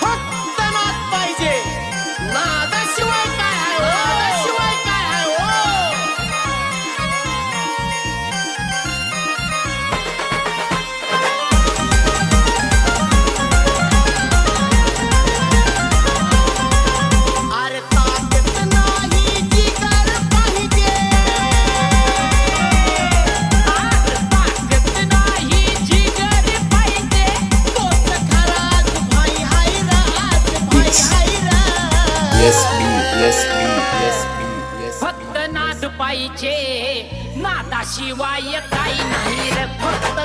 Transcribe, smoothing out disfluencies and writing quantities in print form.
फक्त नाद पाहिजे, नादाशिवाय काय आहे हो? नादाशिवाय काय आहे हो? अरे ताकद नाही जिगर पाहिजे, अरे ताकद नाही जिगर पाहिजे, तोच खराच भाई हाय राज भाई हाय राज. Yes, B, yes, B, yes, B, yes. फक्त नाद पाहिजे, नादाशिवाय काही नाही रे. फक्त